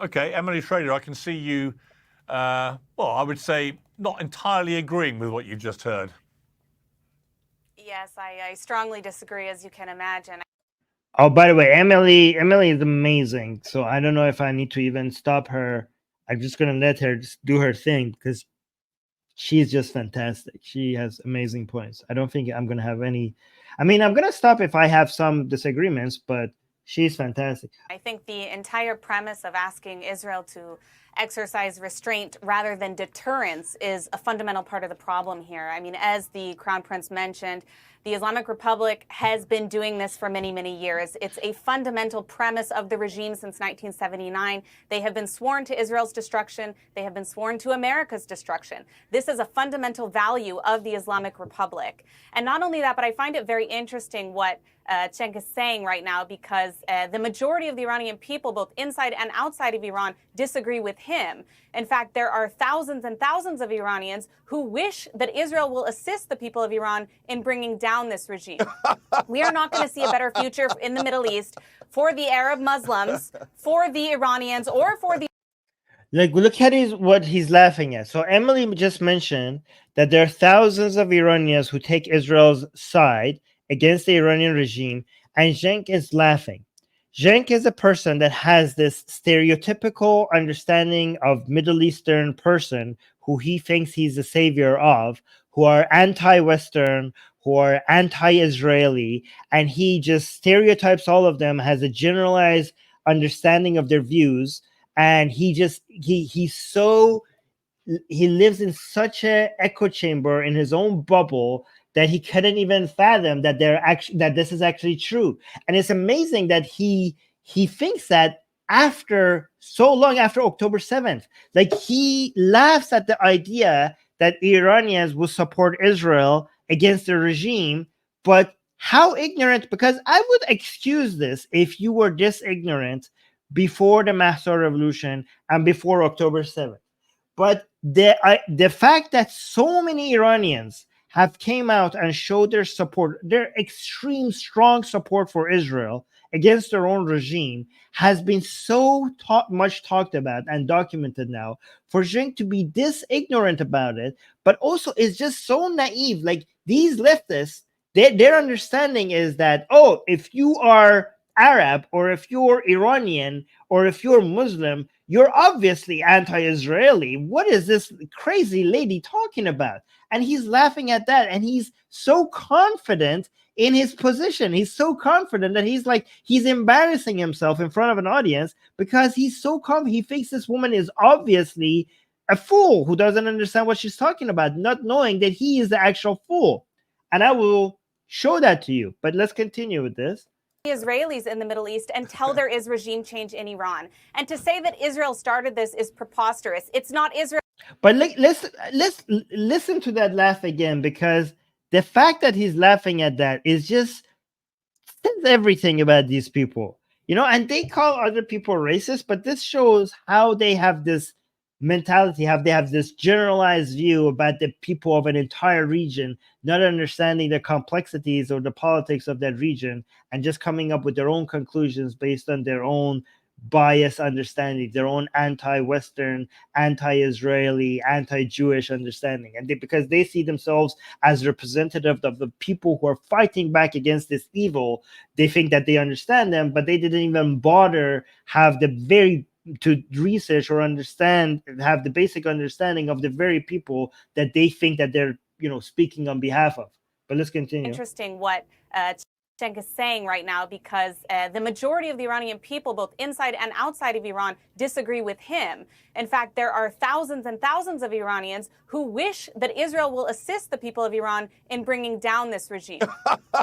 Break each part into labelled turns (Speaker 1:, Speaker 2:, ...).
Speaker 1: Okay, Emily Schrader, I can see you, well, I would say not entirely agreeing with what you've just heard.
Speaker 2: Yes, I strongly disagree, as you can imagine.
Speaker 3: Oh, by the way, Emily is amazing. So I don't know if I need to even stop her. I'm just gonna let her just do her thing because she's just fantastic. She has amazing points. I don't think I'm gonna have any. I mean, I'm gonna stop if I have some disagreements, but she's fantastic.
Speaker 2: I think the entire premise of asking Israel to exercise restraint rather than deterrence is a fundamental part of the problem here. I mean, as the Crown Prince mentioned, the Islamic Republic has been doing this for many, many years. It's a fundamental premise of the regime since 1979. They have been sworn to Israel's destruction. They have been sworn to America's destruction. This is a fundamental value of the Islamic Republic. And not only that, but I find it very interesting what Cenk is saying right now, because the majority of the Iranian people, both inside and outside of Iran, disagree with him. In fact, there are thousands and thousands of Iranians who wish that Israel will assist the people of Iran in bringing down this regime. We are not going to see a better future in the Middle East for the Arab Muslims, for the Iranians, or for the
Speaker 3: Like, look at what he's laughing at. So Emily just mentioned that there are thousands of Iranians who take Israel's side against the Iranian regime, and Cenk is laughing. Cenk is a person that has this stereotypical understanding of Middle Eastern person who he thinks he's the savior of, who are anti-Western, who are anti-Israeli, and he just stereotypes all of them, has a generalized understanding of their views, and he lives in such a echo chamber in his own bubble that he couldn't even fathom that this is actually true. And it's amazing that he thinks that after so long, after October 7th, like, he laughs at the idea that Iranians will support Israel against the regime. But how ignorant, because I would excuse this if you were this ignorant before the Mahsa Revolution and before October 7th. But the fact that so many Iranians have came out and showed their support, their extreme strong support for Israel against their own regime, has been so much talked about and documented now. For Cenk to be this ignorant about it, but also is just so naive. Like, these leftists, their understanding is that, oh, if you are Arab, or if you're Iranian, or if you're Muslim, you're obviously anti-Israeli. What is this crazy lady talking about? And he's laughing at that, and he's so confident in his position. He's so confident that he's embarrassing himself in front of an audience because he's so confident. He thinks this woman is obviously a fool who doesn't understand what she's talking about, not knowing that he is the actual fool. And I will show that to you. But let's continue with this.
Speaker 2: Israelis in the Middle East until there is regime change in Iran. And to say that Israel started this is preposterous. It's not Israel.
Speaker 3: But let's listen to that laugh again, because the fact that he's laughing at that is just says everything about these people. And they call other people racist, but this shows how they have this mentality, how they have this generalized view about the people of an entire region, not understanding the complexities or the politics of that region, and just coming up with their own conclusions based on their own bias understanding, their own anti-Western, anti-Israeli, anti-Jewish understanding. And because they see themselves as representative of the people who are fighting back against this evil, they think that they understand them, but they didn't even bother to research or understand, have the basic understanding of the very people that they think that they're speaking on behalf of. But let's continue.
Speaker 2: Interesting what Cenk is saying right now, because the majority of the Iranian people, both inside and outside of Iran, disagree with him. In fact, there are thousands and thousands of Iranians who wish that Israel will assist the people of Iran in bringing down this regime.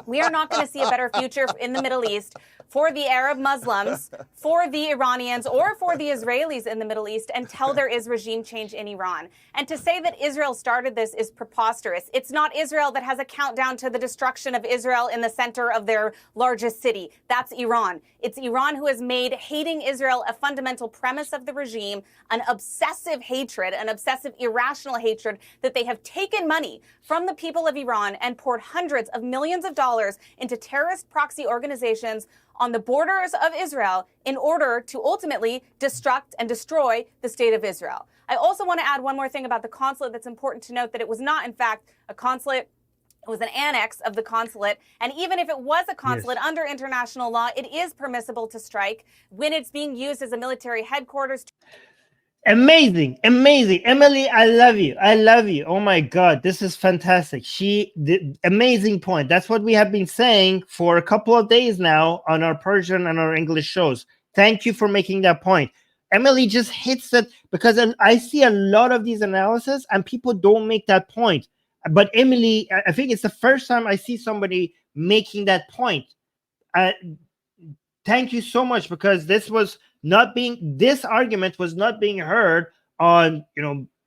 Speaker 2: We are not going to see a better future in the Middle East for the Arab Muslims, for the Iranians, or for the Israelis in the Middle East until there is regime change in Iran. And to say that Israel started this is preposterous. It's not Israel that has a countdown to the destruction of Israel in the center of of their largest city. That's Iran. It's Iran who has made hating Israel a fundamental premise of the regime, an obsessive hatred, an obsessive irrational hatred that they have taken money from the people of Iran and poured hundreds of millions of dollars into terrorist proxy organizations on the borders of Israel in order to ultimately destruct and destroy the state of Israel. I also want to add one more thing about the consulate that's important to note, that it was not, in fact, a consulate. It was an annex of the consulate. And even if it was a consulate, under international law, it is permissible to strike when it's being used as a military headquarters.
Speaker 3: Amazing, amazing. Emily, I love you. I love you. Oh my God, this is fantastic. Amazing point. That's what we have been saying for a couple of days now on our Persian and our English shows. Thank you for making that point. Emily just hits it, because I see a lot of these analysis and people don't make that point. But Emily, I think it's the first time I see somebody making that point. Thank you so much, because this argument was not being heard on,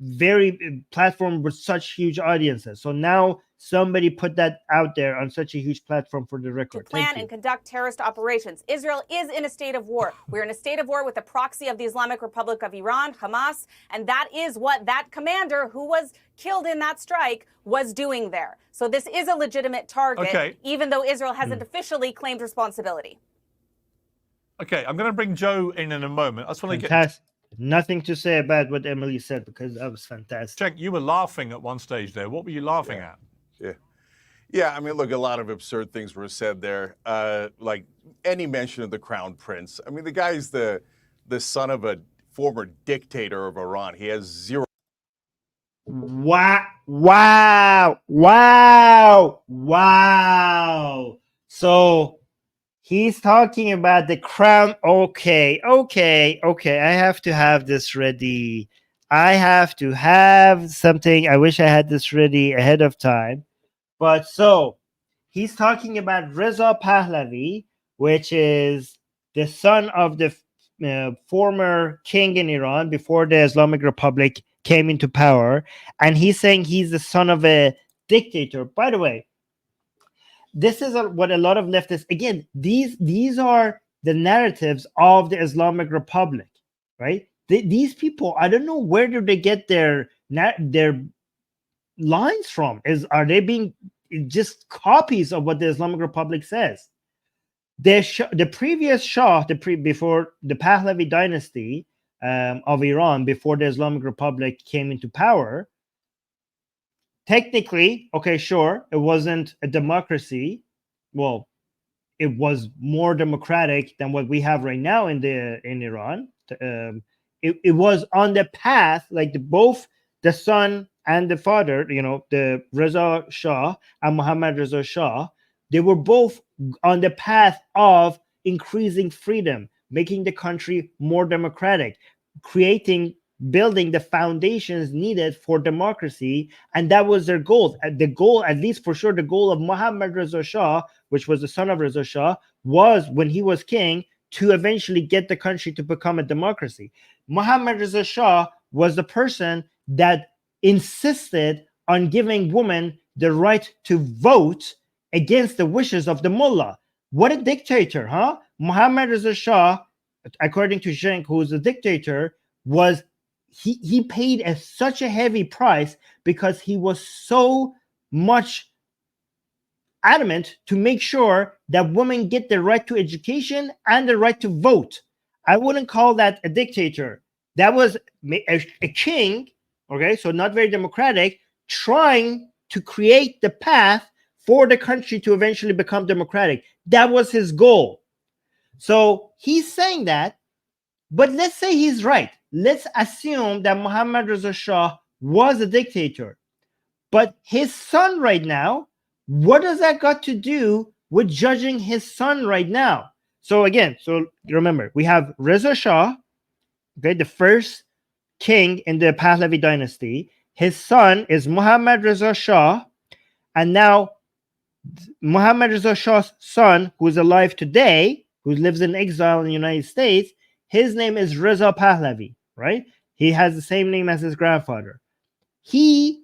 Speaker 3: very platform with such huge audiences. So now somebody put that out there on such a huge platform for the record.
Speaker 2: To plan and conduct terrorist operations. Israel is in a state of war. We're in a state of war with the proxy of the Islamic Republic of Iran, Hamas, and that is what that commander who was killed in that strike was doing there. So this is a legitimate target, even though Israel hasn't officially claimed responsibility.
Speaker 1: Okay, I'm going to bring Joe in a moment. I just want to
Speaker 3: get nothing to say about what Emily said, because that was fantastic.
Speaker 1: Cenk, you were laughing at one stage there. What were you laughing at?
Speaker 4: Yeah, I mean, look, a lot of absurd things were said there. Like any mention of the Crown Prince. I mean, the guy's the son of a former dictator of Iran. He has zero.
Speaker 3: Wow. So he's talking about the crown. Okay. I have to have this ready. I have to have something. I wish I had this ready ahead of time. But so he's talking about Reza Pahlavi, which is the son of the former king in Iran before the Islamic Republic came into power. And he's saying he's the son of a dictator. By the way, this is what a lot of leftists, again, these are the narratives of the Islamic Republic, right? These people, I don't know, where do they get their lines from? Are they being just copies of what the Islamic Republic says? The previous Shah, before the Pahlavi dynasty of Iran, before the Islamic Republic came into power, technically, okay, sure, it wasn't a democracy. Well, it was more democratic than what we have right now in Iran. It was on the path, like both the son and the father, the Reza Shah and Mohammad Reza Shah, they were both on the path of increasing freedom, making the country more democratic, building the foundations needed for democracy. And that was their goal. The goal, at least for sure, the goal of Mohammad Reza Shah, which was the son of Reza Shah, was, when he was king, to eventually get the country to become a democracy. Mohammad Reza Shah was the person that insisted on giving women the right to vote against the wishes of the mullah. What a dictator, huh? Mohammad Reza Shah, according to Cenk, who was a dictator, was he paid such a heavy price because he was so much adamant to make sure that women get the right to education and the right to vote. I wouldn't call that a dictator. That was a king, okay, so not very democratic, trying to create the path for the country to eventually become democratic. That was his goal. So he's saying that, but let's say he's right. Let's assume that Mohammad Reza Shah was a dictator. But his son right now, what does that got to do with judging his son right now? So again, remember, we have Reza Shah, okay, the first king in the Pahlavi dynasty. His son is Mohammad Reza Shah. And now Mohammad Reza Shah's son, who is alive today, who lives in exile in the United States, his name is Reza Pahlavi, right? He has the same name as his grandfather. He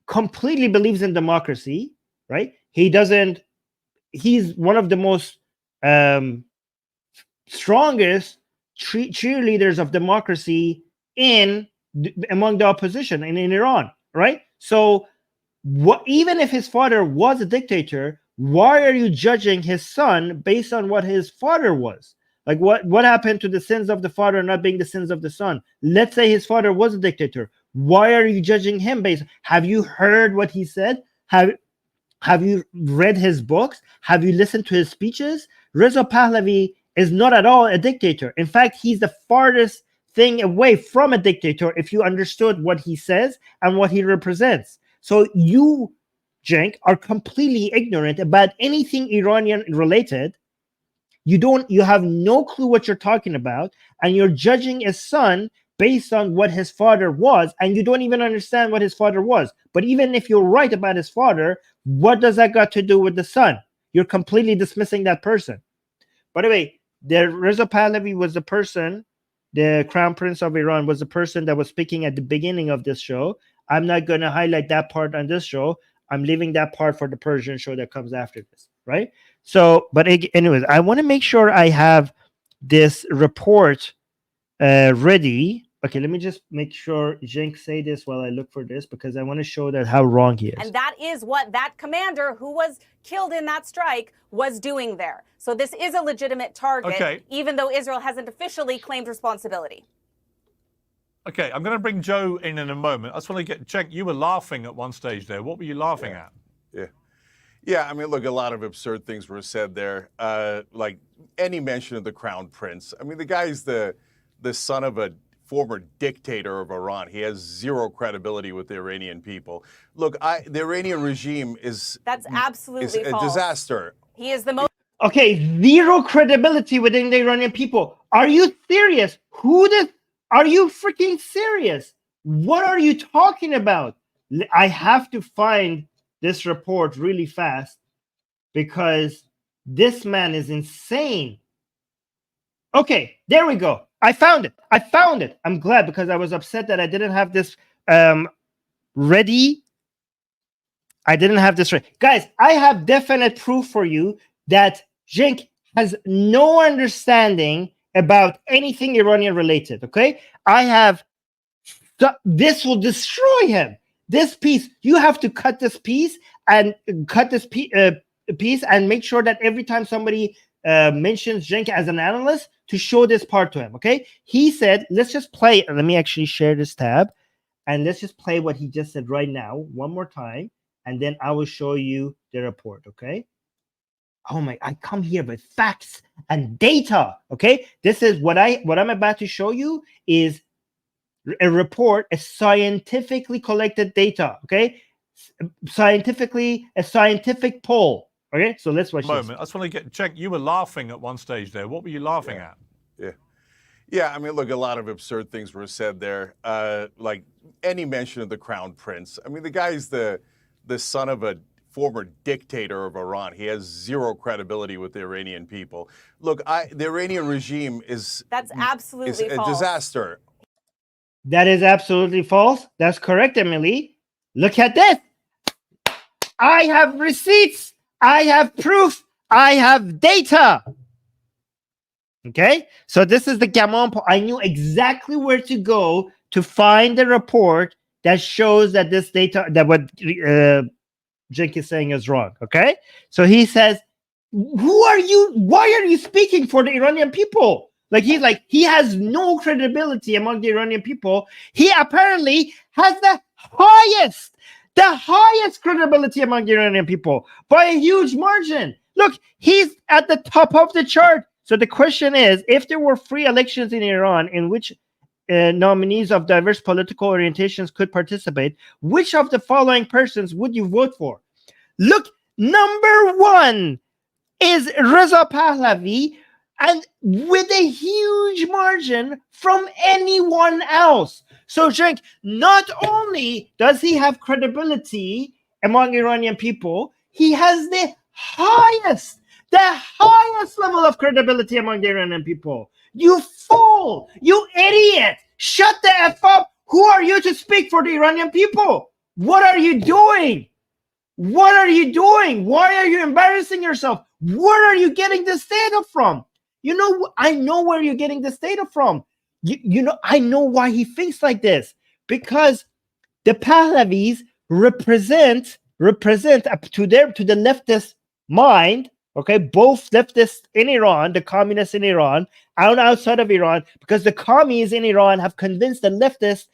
Speaker 3: completely believes in democracy, right? He doesn't he's one of the most strongest cheerleaders of democracy among the opposition and in Iran, right? So even if his father was a dictator, why are you judging his son based on what his father was? Like what happened to the sins of the father not being the sins of the son? Let's say his father was a dictator. Why are you judging him based? Have you heard what he said? Have you read his books? Have you listened to his speeches? Reza Pahlavi is not at all a dictator. In fact, he's the farthest thing away from a dictator if you understood what he says and what he represents. So you, Cenk, are completely ignorant about anything Iranian related. You have no clue what you're talking about, and you're judging his son based on what his father was, and you don't even understand what his father was. But even if you're right about his father, what does that got to do with the son? You're completely dismissing that person. By the way, Reza Pahlavi was the person, the Crown Prince of Iran was the person that was speaking at the beginning of this show. I'm not going to highlight that part on this show. I'm leaving that part for the Persian show that comes after this, right? So, but anyways, I want to make sure I have this report ready. Okay, let me just make sure Cenk say this while I look for this, because I want to show that how wrong he is.
Speaker 2: And that is what that commander who was killed in that strike was doing there. So this is a legitimate target, even though Israel hasn't officially claimed responsibility.
Speaker 1: Okay, I'm going to bring Joe in a moment. I just want to get Cenk. You were laughing at one stage there. What were you laughing at?
Speaker 4: Yeah, I mean, look, a lot of absurd things were said there. Like any mention of the Crown Prince. I mean, the guy's the son of a former dictator of Iran. He has zero credibility with the Iranian people. Look, the Iranian regime is
Speaker 2: absolutely
Speaker 4: a
Speaker 2: false.
Speaker 4: Disaster.
Speaker 2: He is the most.
Speaker 3: Okay, zero credibility within the Iranian people. Are you serious? Are you freaking serious? What are you talking about? I have to find this report really fast because this man is insane. Okay, there we go. I found it. I'm glad, because I was upset that I didn't have this ready. I didn't have this ready. Guys, I have definite proof for you that Cenk has no understanding about anything Iranian related, okay? This will destroy him. This piece, you have to cut this piece and piece and make sure that every time somebody mentions Cenk as an analyst, to show this part to him, okay? He said, let's just play. Let me actually share this tab, and let's just play what he just said right now one more time, and then I will show you the report, okay? Oh my, I come here with facts and data, okay? This is what I'm about to show you is a report, a scientifically collected data, okay? A scientific poll. Okay, so let's watch this.
Speaker 1: I just want to get Cenk. You were laughing at one stage there. What were you laughing at?
Speaker 4: Yeah, I mean, look, a lot of absurd things were said there. Like any mention of the Crown Prince. I mean, the guy's the son of a former dictator of Iran. He has zero credibility with the Iranian people. Look, the Iranian regime is
Speaker 2: absolutely
Speaker 4: a
Speaker 2: false.
Speaker 4: Disaster.
Speaker 3: That is absolutely false. That's correct, Emily. Look at this. I have receipts. I have proof. I have data. Okay, so this is the Gammon. I knew exactly where to go to find the report that shows that this data, that what Cenk is saying is wrong. Okay, so he says, "Who are you? Why are you speaking for the Iranian people?" He has no credibility among the Iranian people. He apparently has the highest credibility among the Iranian people by a huge margin. Look, he's at the top of the chart. So the question is, if there were free elections in Iran in which nominees of diverse political orientations could participate, which of the following persons would you vote for? Look, number one is Reza Pahlavi, and with a huge margin from anyone else. So, Cenk, not only does he have credibility among Iranian people, he has the highest level of credibility among the Iranian people. You fool! You idiot! Shut the F up! Who are you to speak for the Iranian people? What are you doing? What are you doing? Why are you embarrassing yourself? Where are you getting this data from? You know, I know where you're getting this data from. You know, I know why he thinks like this. Because the Pahlavis represent up to the leftist mind, okay, both leftists in Iran, the communists in Iran, and outside of Iran, because the commies in Iran have convinced the leftists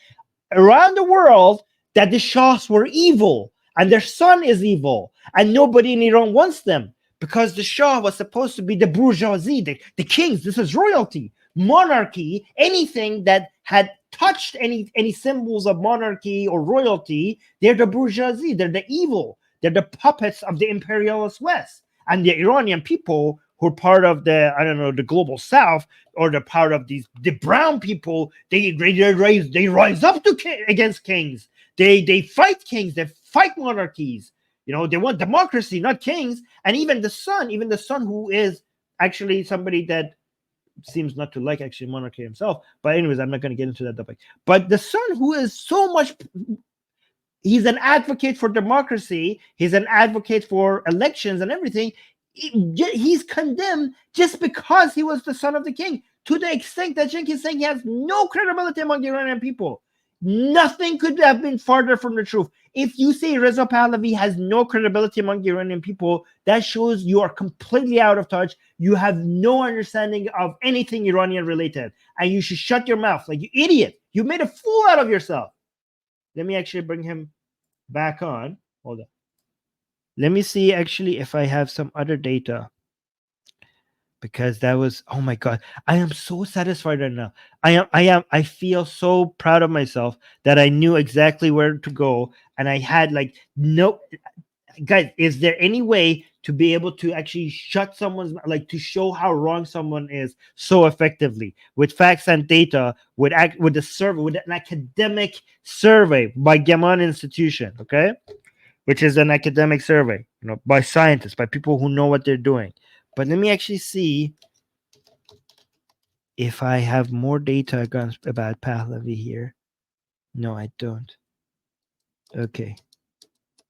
Speaker 3: around the world that the Shahs were evil and their son is evil, and nobody in Iran wants them because the Shah was supposed to be the bourgeoisie, the kings. This is royalty, monarchy, anything that had touched any symbols of monarchy or royalty, they're the bourgeoisie, they're the evil, they're the puppets of the imperialist West. And the Iranian people who are part of the, I don't know, the global South, or the part of the brown people, they rise up against kings. They fight kings, they fight monarchies. You know, they want democracy, not kings. And even the son who is actually somebody that seems not to like actually monarchy himself. But anyways, I'm not going to get into that topic. But the son who is so much, he's an advocate for democracy, he's an advocate for elections and everything. He's condemned just because he was the son of the king, to the extent that Cenk is saying he has no credibility among the Iranian people. Nothing could have been farther from the truth. If you say Reza Pahlavi has no credibility among the Iranian people, that shows you are completely out of touch. You have no understanding of anything Iranian related, and you should shut your mouth, like, you idiot. You made a fool out of yourself. Let me actually bring him back on. Hold on. Let me see actually if I have some other data, because that was, oh my God, I am so satisfied right now. I feel so proud of myself that I knew exactly where to go, and I had like no, guys, is there any way to be able to actually shut someone's, like, to show how wrong someone is so effectively with facts and data, with a survey, with an academic survey by Gaman Institution, okay? Which is an academic survey, you know, by scientists, by people who know what they're doing. But let me actually see if I have more data about Pahlavi here. No, I don't. Okay.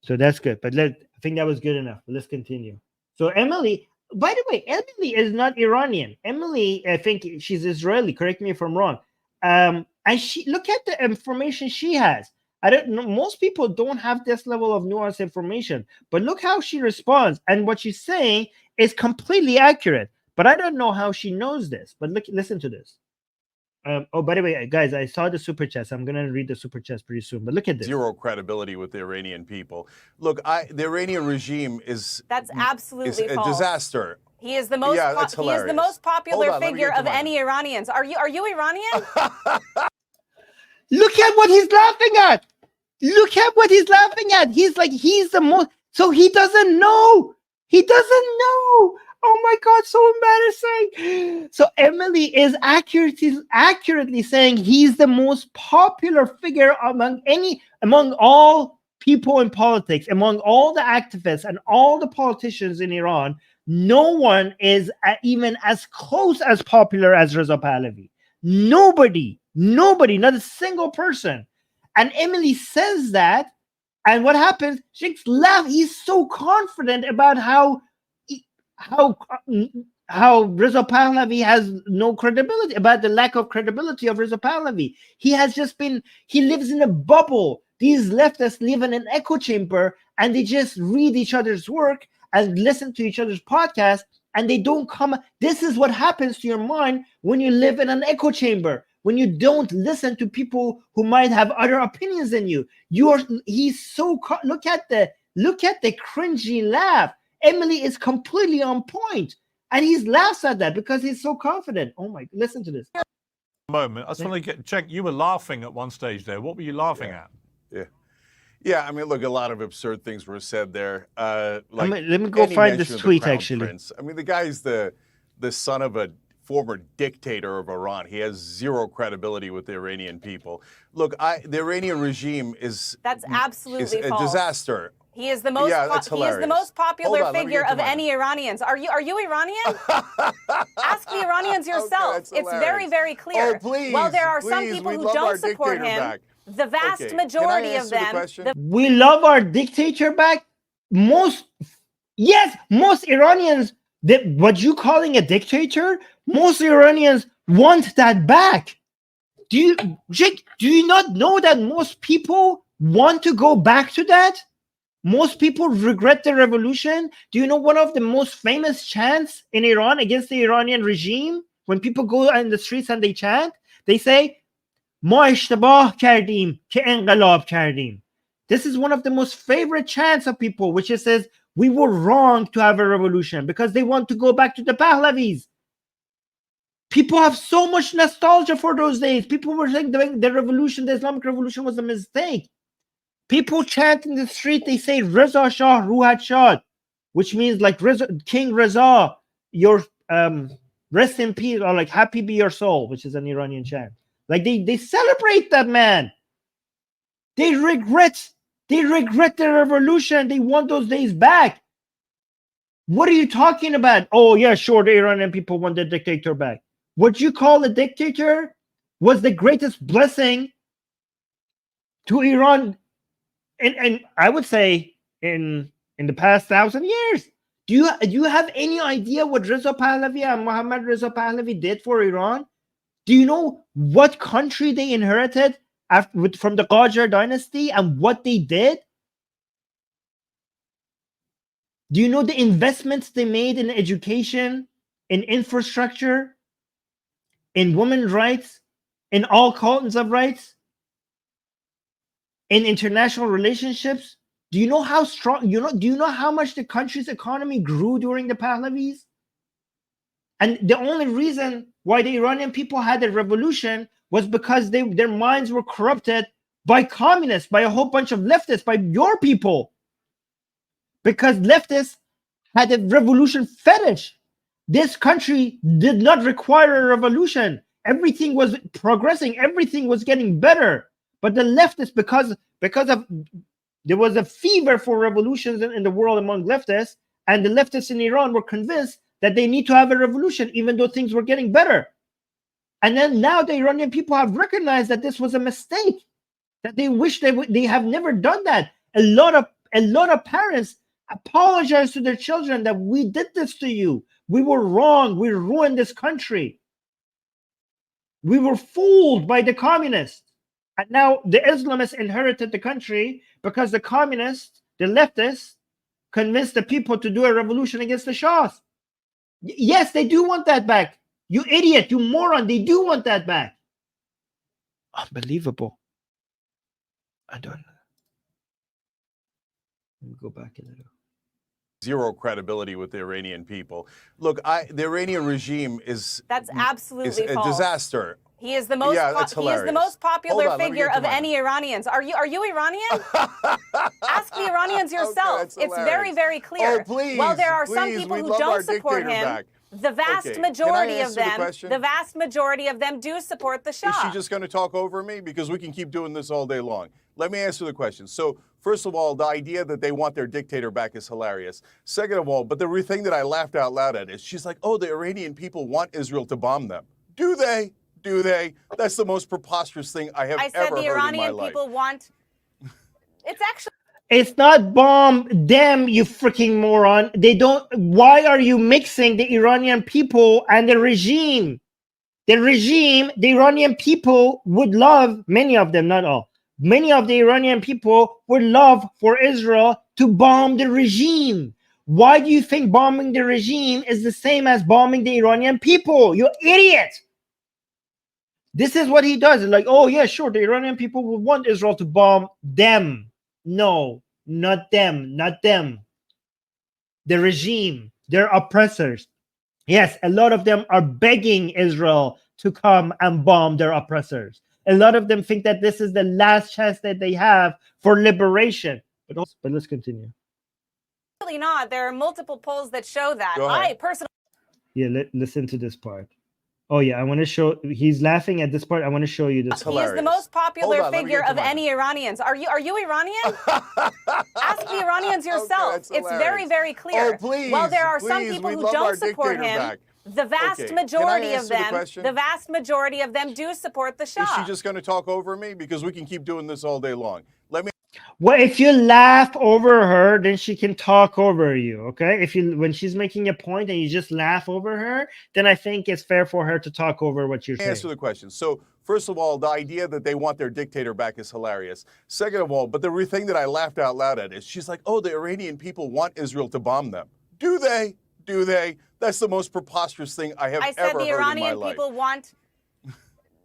Speaker 3: So that's good. But I think that was good enough. Let's continue. So Emily, by the way, Emily is not Iranian. Emily, I think she's Israeli. Correct me if I'm wrong. And she, look at the information she has. I don't know. Most people don't have this level of nuanced information, but look how she responds, and what she's saying is completely accurate. But I don't know how she knows this. But listen to this. Oh, by the way, guys, I saw the super chats. I'm gonna read the super chats pretty soon. But look at this.
Speaker 4: Zero credibility with the Iranian people. Look, the Iranian regime is
Speaker 2: That's absolutely
Speaker 4: a
Speaker 2: false.
Speaker 4: disaster.
Speaker 2: He is the most.
Speaker 4: Yeah, that's
Speaker 2: he is the most popular figure of any Iranians. Are you Iranian?
Speaker 3: Look at what he's laughing at. Look at what he's laughing at. He's like, he's the most. So he doesn't know. He doesn't know. Oh my God, so embarrassing. So Emily is accurately saying he's the most popular figure among all people in politics, among all the activists and all the politicians in Iran. No one is even as close as popular as Reza Pahlavi. Nobody, not a single person. And Emily says that, and what happens? She's laughing. He's so confident about how Reza Pahlavi has no credibility, about the lack of credibility of Reza Pahlavi. He lives in a bubble. These leftists live in an echo chamber, and they just read each other's work and listen to each other's podcasts, and they don't come. This is what happens to your mind when you live in an echo chamber, when you don't listen to people who might have other opinions than you. He's so, look at the cringy laugh. Emily is completely on point, and he laughs at that because he's so confident. Oh my, listen to this.
Speaker 1: Moment. I just want to check. You were laughing at one stage there. What were you laughing at?
Speaker 4: Yeah. I mean, look, a lot of absurd things were said there.
Speaker 3: Let me go find this tweet, actually.
Speaker 4: Prince. I mean, the guy's the son of a former dictator of Iran. He has zero credibility with the Iranian people. Look, the Iranian regime is
Speaker 2: That's absolutely
Speaker 4: a
Speaker 2: false.
Speaker 4: disaster.
Speaker 2: He is the most. He is the most popular figure of any Iranians. Are you Iranian? Ask the Iranians yourself.
Speaker 4: Okay,
Speaker 2: it's very, very clear.
Speaker 4: Oh, please,
Speaker 2: well, there are some people who don't support him.
Speaker 4: Back.
Speaker 2: The vast majority of them.
Speaker 3: We love our dictator back. most Iranians, that what you calling a dictator, most Iranians want that back. Do you not know that most people want to go back to that? Most people regret the revolution. Do you know one of the most famous chants in Iran against the Iranian regime? When people go in the streets and they chant, they say, "Ma اشتباه کردیم که انقلاب کردیم." This is one of the most favorite chants of people, which it says, we were wrong to have a revolution, because they want to go back to the Pahlavis. People have so much nostalgia for those days. People were saying the revolution, the Islamic revolution, was a mistake. People chant in the street, they say, Reza Shah Ruhat Shad, which means like King Reza, your rest in peace, or like happy be your soul, which is an Iranian chant. Like they celebrate that man. They regret the revolution. They want those days back. What are you talking about? Oh yeah, sure, the Iranian people want the dictator back. What you call a dictator was the greatest blessing to Iran, and I would say in the past 1,000 years. Do you have any idea what Reza Pahlavi and Mohammad Reza Pahlavi did for Iran? Do you know what country they inherited from the Qajar dynasty and what they did? Do you know the investments they made in education, in infrastructure, in women's rights, in all kinds of rights, in international relationships? Do you know how strong, do you know how much the country's economy grew during the Pahlavis? And the only reason why the Iranian people had a revolution was because their minds were corrupted by communists, by a whole bunch of leftists, by your people. Because leftists had a revolution fetish. This country did not require a revolution. Everything was progressing. Everything was getting better. But the leftists, because of there was a fever for revolutions in the world among leftists, and the leftists in Iran were convinced that they need to have a revolution, even though things were getting better. And then now the Iranian people have recognized that this was a mistake, that they wish they have never done that. A lot of parents apologize to their children that we did this to you. We were wrong. We ruined this country. We were fooled by the communists. And now the Islamists inherited the country because the communists, the leftists, convinced the people to do a revolution against the Shahs. Yes, they do want that back. You idiot, you moron, they do want that back. Unbelievable. I don't know. Let me go back a little.
Speaker 4: Zero credibility with the Iranian people. Look, the Iranian regime
Speaker 2: that's absolutely
Speaker 4: a
Speaker 2: false.
Speaker 4: Disaster.
Speaker 2: He is the most he is the most popular figure of any Iranians. Are you Iranian? Ask the Iranians yourself.
Speaker 4: Okay,
Speaker 2: it's very, very clear.
Speaker 4: Oh, please,
Speaker 2: while there are some people who don't support him, the vast majority of them do support the Shah.
Speaker 4: Is she just going to talk over me? Because we can keep doing this all day long. Let me answer the question. So, first of all, the idea that they want their dictator back is hilarious. Second of all, but the thing that I laughed out loud at is she's like, oh, the Iranian people want Israel to bomb them. Do they? Do they? That's the most preposterous thing I have ever heard in my life.
Speaker 2: I said the Iranian people want... It's actually...
Speaker 3: It's not bomb them, you freaking moron. They don't... Why are you mixing the Iranian people and the regime? The regime, the Iranian people would love, many of them, not all, many of the Iranian people would love for Israel to bomb the regime. Why do you think bombing the regime is the same as bombing the Iranian people? You idiot! This is what he does. Like, oh yeah, sure, the Iranian people would want Israel to bomb them. No, not them, not them. The regime, their oppressors. Yes, a lot of them are begging Israel to come and bomb their oppressors. A lot of them think that this is the last chance that they have for liberation. But let's continue.
Speaker 2: Really not. There are multiple polls that show that.
Speaker 4: I
Speaker 2: personally...
Speaker 3: Yeah, listen to this part. Oh yeah, I want to show. He's laughing at this part. I want to show you this.
Speaker 2: He is the most popular figure of any Iranians. Are you Iranian? Ask the Iranians yourself.
Speaker 4: Okay,
Speaker 2: it's very, very clear.
Speaker 4: Oh, please,
Speaker 2: while there are some people who don't support him, the vast majority of them do support the Shah.
Speaker 4: Is she just going to talk over me? Because we can keep doing this all day long. Let me
Speaker 3: Well, if you laugh over her, then she can talk over you. Okay, if you when she's making a point and you just laugh over her, then I think it's fair for her to talk over what you're saying.
Speaker 4: Answer the question. So, first of all, the idea that they want their dictator back is hilarious. Second of all, but the thing that I laughed out loud at is she's like, oh, the Iranian people want Israel to bomb them. Do they? Do they? That's the most preposterous thing I have
Speaker 2: I
Speaker 4: ever
Speaker 2: said
Speaker 4: heard
Speaker 2: the
Speaker 4: in my
Speaker 2: Iranian
Speaker 4: life.
Speaker 2: people want.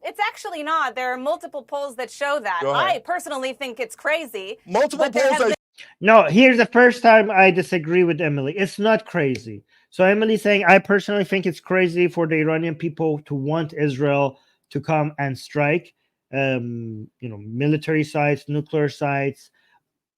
Speaker 2: It's actually not. There are multiple polls that show that.
Speaker 4: Go ahead.
Speaker 2: I personally think it's crazy.
Speaker 4: Multiple
Speaker 2: but there
Speaker 4: polls
Speaker 2: have
Speaker 4: that
Speaker 3: No, here's the first time I disagree with Emily. It's not crazy. So Emily's saying, I personally think it's crazy for the Iranian people to want Israel to come and strike, military sites, nuclear sites,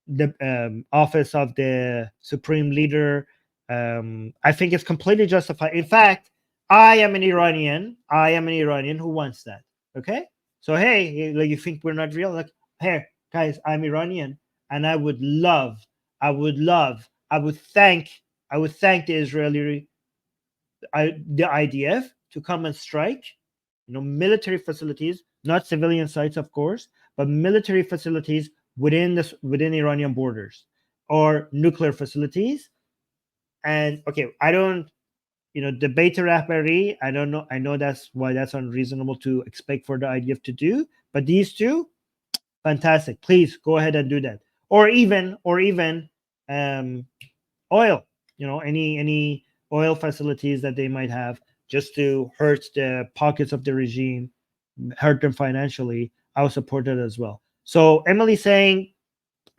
Speaker 3: the office of the supreme leader. I think it's completely justified. In fact, I am an Iranian who wants that. Okay, so hey, like you think we're not real? Like, hey, guys, I'm Iranian, and I would thank the Israeli, the IDF to come and strike, military facilities, not civilian sites, of course, but military facilities within Iranian borders or nuclear facilities. And okay, I don't, debate Rahbari. I don't know. I know that's why that's unreasonable to expect for the IDF to do. But these two, fantastic. Please go ahead and do that. Or even oil. Any oil facilities that they might have just to hurt the pockets of the regime, hurt them financially. I'll support it as well. So Emily saying,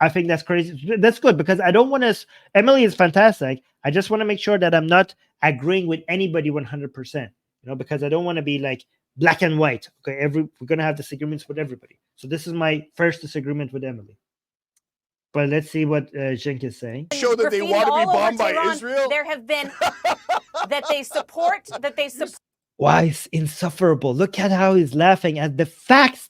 Speaker 3: I think that's crazy. That's good because I don't want to. Emily is fantastic. I just want to make sure that I'm not agreeing with anybody 100%. Because I don't want to be like black and white. Okay, we're gonna have disagreements with everybody. So this is my first disagreement with Emily. But let's see what Cenk is saying.
Speaker 4: show that they want to be bombed by Israel.
Speaker 2: There have been that they support.
Speaker 3: Why, it's insufferable. Look at how he's laughing at the facts.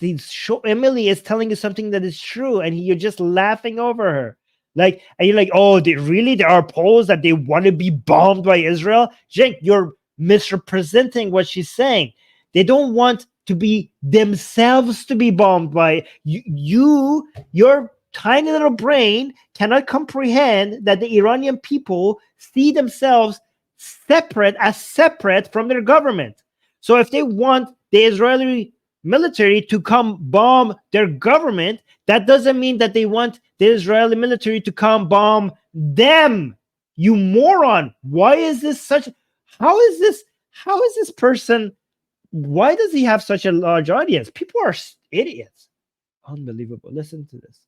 Speaker 3: Emily is telling you something that is true, and you're just laughing over her. And you're like, oh, there are polls that they want to be bombed by Israel? Cenk, you're misrepresenting what she's saying. They don't want to be themselves to be bombed by you. Your tiny little brain cannot comprehend that the Iranian people see themselves separate from their government. So if they want the Israeli military to come bomb their government, that doesn't mean that they want the Israeli military to come bomb them. You moron. Why is this how is this person, why does he have such a large audience? People are idiots. Unbelievable. Listen to this.